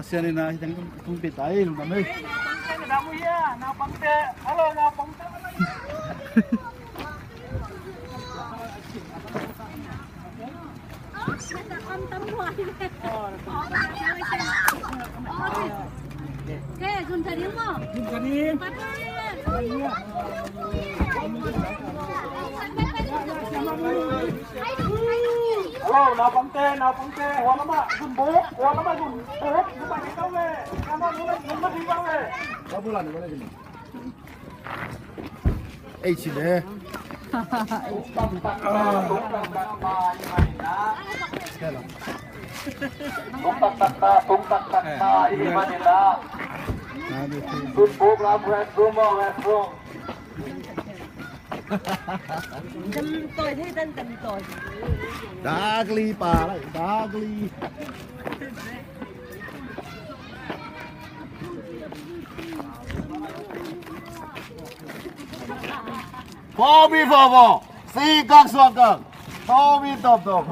siya ni na hitang kumpit ay lumamay. Damo ya, na pangte. Halo, na pangte. Oke, gun kanin mo. Gun kanin. Halo, na pangte. Wala ma, gun buhok. Wala ma, gun buhok. Bukan ikaw eh. Kamu gun ikaw eh. Kabulan wala din. Ay sila. Tungtak takta, ini Manila. Tumpuk labu restroom. Đâm tôi thấy tên tình tôi. Dagli pa, dagli. Bobby Bobo, si các xuân cần, Bobby tập tập.